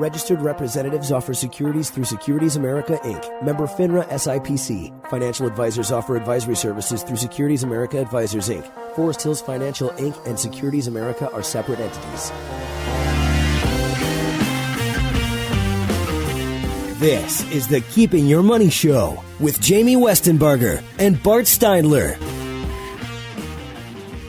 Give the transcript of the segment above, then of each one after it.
Registered representatives offer securities through Securities America, Inc., member FINRA SIPC. Financial advisors offer advisory services through Securities America Advisors, Inc. Forest Hills Financial, Inc. and Securities America are separate entities. This is the Keeping Your Money Show with Jamie Westenbarger and Bart Steindler.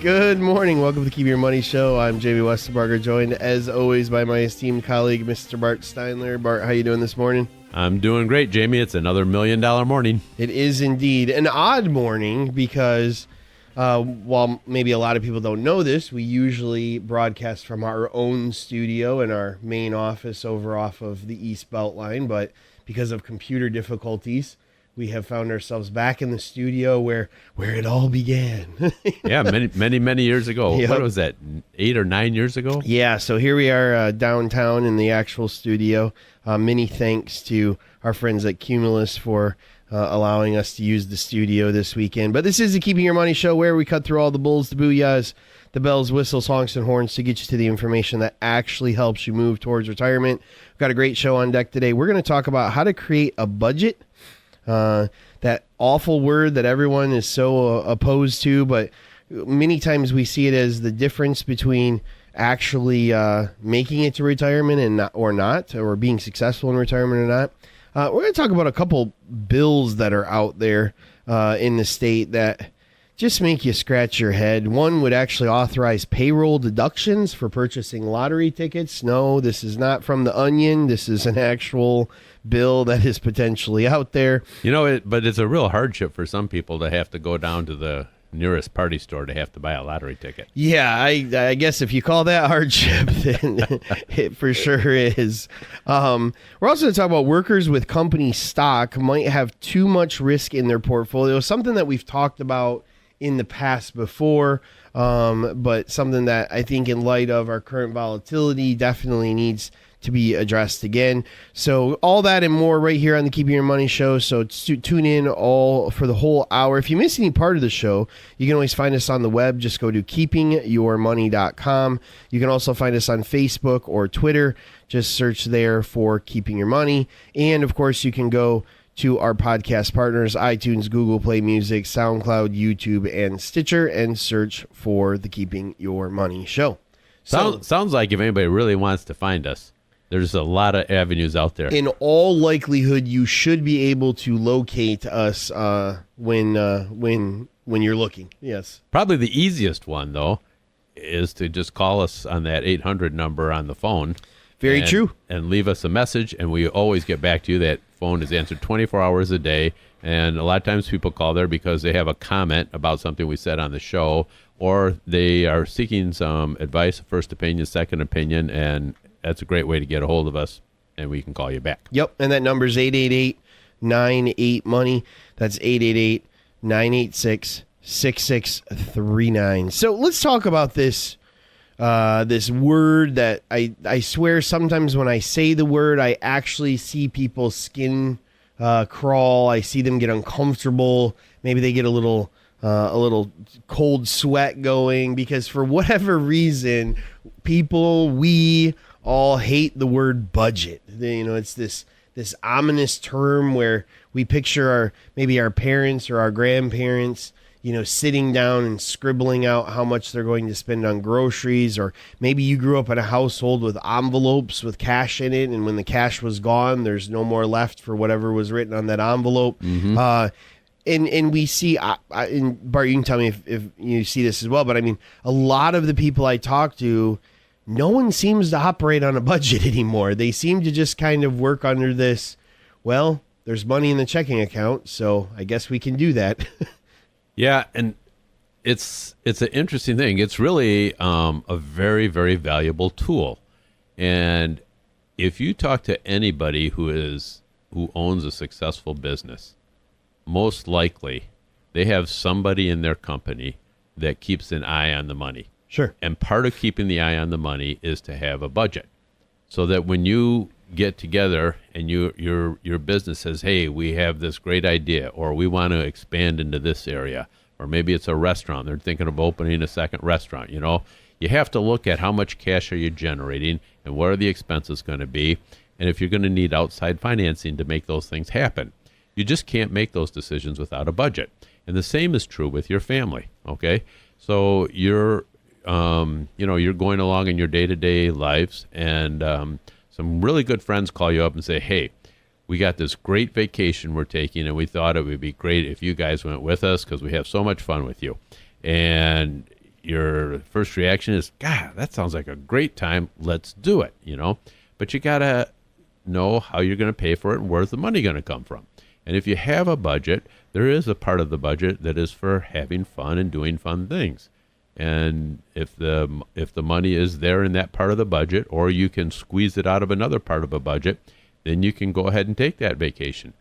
Good morning. Welcome to Keep Your Money Show. I'm Jamie Westenbarger, joined as always by my esteemed colleague, Mr. Bart Steindler. Bart, how you doing this morning? I'm doing great, Jamie. It's another $1 million morning. It is indeed an odd morning because while maybe a lot of people don't know this, we usually broadcast from our own studio in our main office over off of the East Beltline, but because of computer difficulties, we have found ourselves back in the studio where it all began. Yeah, many years ago. Yep. What was that, 8 or 9 years ago? Yeah, so here we are downtown in the actual studio. Many thanks to our friends at Cumulus for allowing us to use the studio this weekend. But this is the Keeping Your Money Show, where we cut through all the bulls, the booyahs, the bells, whistles, honks, and horns to get you to the information that actually helps you move towards retirement. We've got a great show on deck today. We're going to talk about how to create a budget. That awful word that everyone is so opposed to, but many times we see it as the difference between actually making it to retirement or being successful in retirement or not. We're going to talk about a couple bills that are out there in the state that just make you scratch your head. One would actually authorize payroll deductions for purchasing lottery tickets. No, this is not from the Onion. This is an actual bill that is potentially out there. You know, but it's a real hardship for some people to have to go down to the nearest party store to have to buy a lottery ticket. Yeah, I guess if you call that hardship, then it for sure is. We're also going to talk about workers with company stock might have too much risk in their portfolio, something that we've talked about in the past before, but something that I think in light of our current volatility definitely needs to be addressed again. So all that and more right here on the Keeping Your Money Show. So tune in all for the whole hour. If you miss any part of the show, you can always find us on the web. Just go to keepingyourmoney.com. You can also find us on Facebook or Twitter. Just search there for Keeping Your Money. And of course, you can go to our podcast partners, iTunes, Google Play Music, SoundCloud, YouTube, and Stitcher, and search for the Keeping Your Money Show. Sounds like if anybody really wants to find us, there's a lot of avenues out there. In all likelihood, you should be able to locate us when you're looking. Yes. Probably the easiest one, though, is to just call us on that 800 number on the phone. Very true. And leave us a message, and we always get back to you. That phone is answered 24 hours a day, and a lot of times people call there because they have a comment about something we said on the show, or they are seeking some advice, first opinion, second opinion, and that's a great way to get a hold of us, and we can call you back. Yep, and that number is 888-98-MONEY. That's 888-986-6639. So let's talk about this word that I swear sometimes when I say the word, I actually see people's skin crawl. I see them get uncomfortable. Maybe they get a little cold sweat going because for whatever reason, we all hate the word budget. You know, it's this ominous term where we picture our parents or our grandparents, you know, sitting down and scribbling out how much they're going to spend on groceries, or maybe you grew up in a household with envelopes with cash in it, and when the cash was gone, there's no more left for whatever was written on that envelope. Mm-hmm. And we see, and Bart, you can tell me if you see this as well, but I mean, a lot of the people I talk to, no one seems to operate on a budget anymore. They seem to just kind of work under this, well, there's money in the checking account, so I guess we can do that. Yeah, and it's an interesting thing. It's really a very, very valuable tool. And if you talk to anybody who owns a successful business, most likely they have somebody in their company that keeps an eye on the money. Sure. And part of keeping the eye on the money is to have a budget, so that when you get together and your business says, hey, we have this great idea, or we want to expand into this area, or maybe it's a restaurant, they're thinking of opening a second restaurant, you know, You have to look at how much cash are you generating and what are the expenses going to be, and if you're going to need outside financing to make those things happen. You just can't make those decisions without a budget. And the same is true with your family, okay? So you're going along in your day-to-day lives, and some really good friends call you up and say, hey, we got this great vacation we're taking, and we thought it would be great if you guys went with us because we have so much fun with you. And your first reaction is, God, that sounds like a great time. Let's do it, But you got to know how you're going to pay for it and where's the money going to come from. And if you have a budget, there is a part of the budget that is for having fun and doing fun things. And if the money is there in that part of the budget, or you can squeeze it out of another part of a budget, then you can go ahead and take that vacation.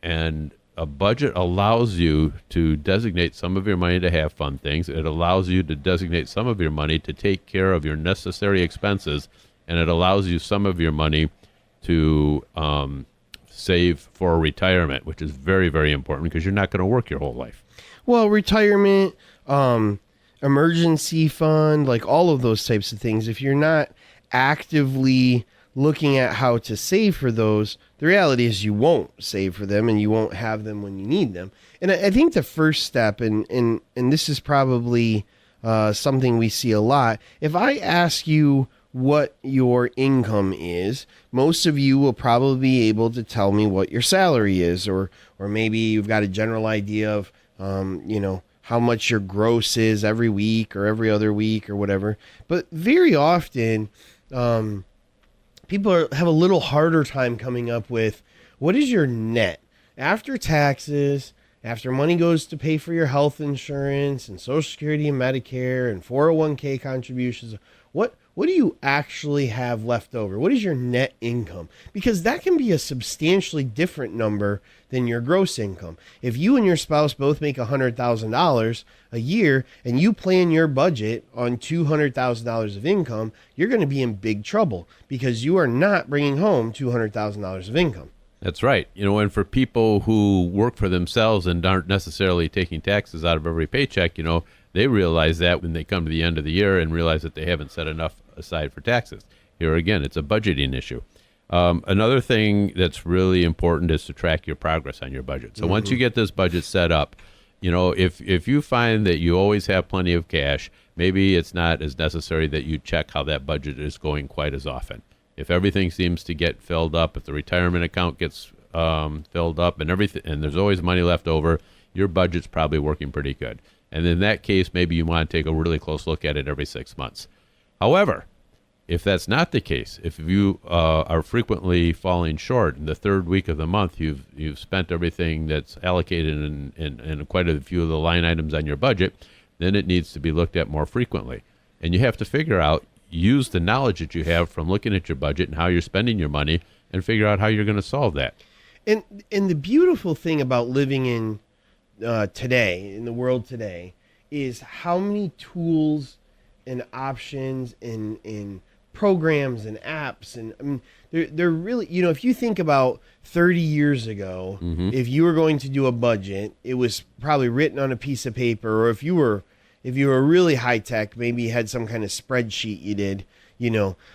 And a budget allows you to designate some of your money to have fun things. It allows you to designate some of your money to take care of your necessary expenses. And it allows you some of your money to save for retirement, which is very, very important because you're not going to work your whole life. Well, retirement, emergency fund, like all of those types of things, if you're not actively looking at how to save for those, the reality is you won't save for them and you won't have them when you need them. And I think the first step, and this is probably something we see a lot, if I ask you what your income is, most of you will probably be able to tell me what your salary is, or maybe you've got a general idea of, how much your gross is every week or every other week or whatever. But very often, people have a little harder time coming up with what is your net after taxes, after money goes to pay for your health insurance and Social Security and Medicare and 401k contributions. What do you actually have left over? What is your net income? Because that can be a substantially different number than your gross income. If you and your spouse both make $100,000 a year and you plan your budget on $200,000 of income, you're going to be in big trouble because you are not bringing home $200,000 of income. That's right. And for people who work for themselves and aren't necessarily taking taxes out of every paycheck, they realize that when they come to the end of the year and realize that they haven't set enough aside for taxes. Here again, it's a budgeting issue. Another thing that's really important is to track your progress on your budget. So once you get this budget set up, if you find that you always have plenty of cash, maybe it's not as necessary that you check how that budget is going quite as often. If everything seems to get filled up, if the retirement account gets filled up and everything, and there's always money left over, your budget's probably working pretty good. And in that case, maybe you want to take a really close look at it every 6 months. However, if that's not the case, if you are frequently falling short in the third week of the month, you've spent everything that's allocated in quite a few of the line items on your budget, then it needs to be looked at more frequently. And you have to figure out, use the knowledge that you have from looking at your budget and how you're spending your money and figure out how you're going to solve that. And the beautiful thing about living in today, in the world today, is how many tools and options and programs and apps, and I mean, they're really, if you think about 30 years ago, if you were going to do a budget, it was probably written on a piece of paper, or if you were really high tech, maybe you had some kind of spreadsheet you did,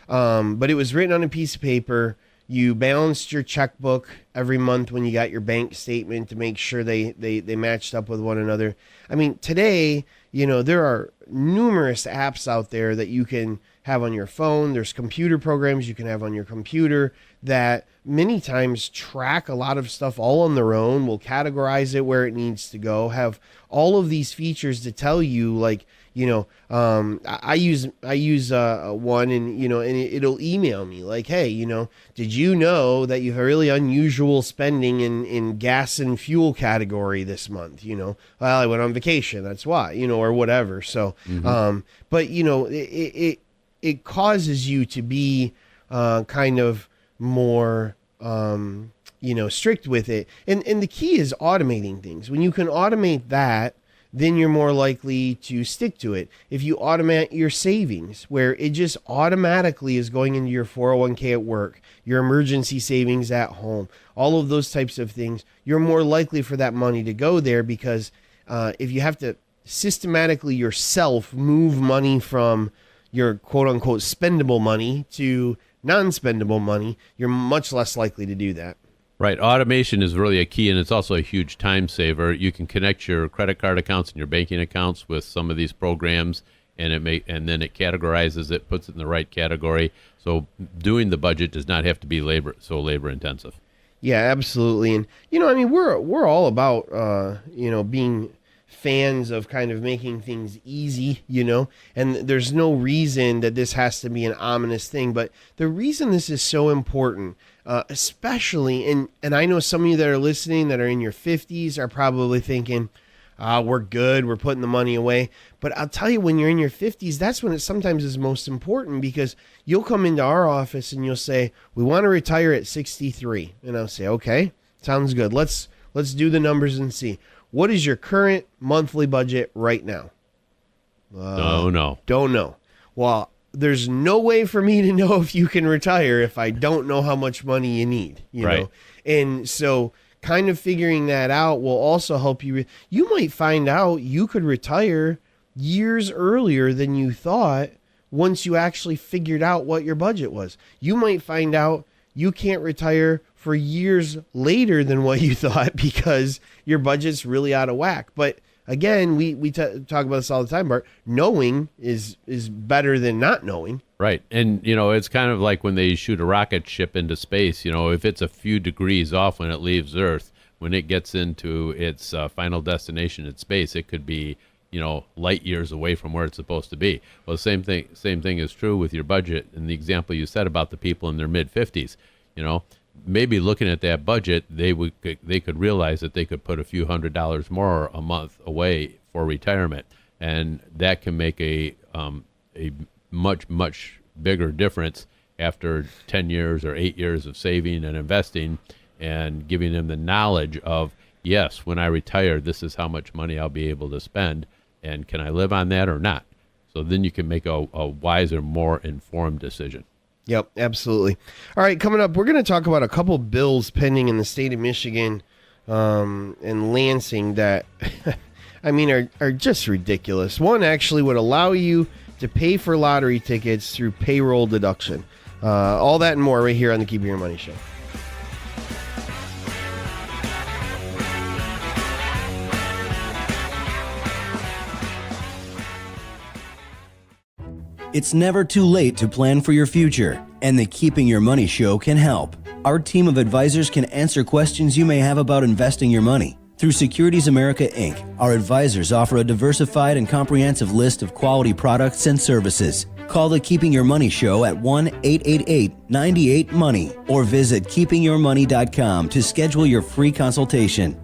but it was written on a piece of paper. You balanced your checkbook every month when you got your bank statement to make sure they matched up with one another. I mean, today, there are numerous apps out there that you can have on your phone. There's computer programs you can have on your computer that many times track a lot of stuff all on their own, will categorize it where it needs to go, have all of these features to tell you, like, I use one, and and it'll email me like, hey, did you know that you have really unusual spending in gas and fuel category this month? Well, I went on vacation, that's why, or whatever. So, but it causes you to be kind of more strict with it, and the key is automating things. When you can automate that, then you're more likely to stick to it. If you automate your savings, where it just automatically is going into your 401k at work, your emergency savings at home, all of those types of things, you're more likely for that money to go there, because if you have to systematically yourself move money from your quote unquote spendable money to non-spendable money, you're much less likely to do that. Right. Automation is really a key, and it's also a huge time saver. You can connect your credit card accounts and your banking accounts with some of these programs, and then it categorizes it, puts it in the right category. So doing the budget does not have to be labor intensive. Yeah, absolutely. And we're all about being fans of kind of making things easy, and there's no reason that this has to be an ominous thing. But the reason this is so important, especially, and I know some of you that are listening that are in your 50s are probably thinking, we're good, we're putting the money away. But I'll tell you, when you're in your 50s, that's when it sometimes is most important, because you'll come into our office and you'll say, we want to retire at 63. And I'll say, okay, sounds good. Let's do the numbers and see. What is your current monthly budget right now? Don't know. Well, there's no way for me to know if you can retire if I don't know how much money you need, you know? And so kind of figuring that out will also help you. You might find out you could retire years earlier than you thought once you actually figured out what your budget was. You might find out you can't retire for years later than what you thought because your budget's really out of whack. But again, we talk about this all the time, Bart. Knowing is better than not knowing. Right. And, it's kind of like when they shoot a rocket ship into space. If it's a few degrees off when it leaves Earth, when it gets into its final destination in space, it could be, light years away from where it's supposed to be. Well, the same thing is true with your budget. And the example you said about the people in their mid-50s, maybe looking at that budget, they could realize that they could put a few $100s more a month away for retirement, and that can make a much bigger difference after 10 years or 8 years of saving and investing, and giving them the knowledge of, yes, when I retire, this is how much money I'll be able to spend, and can I live on that or not? So then you can make a wiser, more informed decision. Yep, absolutely. All right, coming up, we're going to talk about a couple bills pending in the state of Michigan and Lansing that, are just ridiculous. One actually would allow you to pay for lottery tickets through payroll deduction. All that and more right here on the Keeping Your Money Show. It's never too late to plan for your future, and the Keeping Your Money Show can help. Our team of advisors can answer questions you may have about investing your money. Through Securities America, Inc., our advisors offer a diversified and comprehensive list of quality products and services. Call the Keeping Your Money Show at 1-888-98-MONEY or visit keepingyourmoney.com to schedule your free consultation.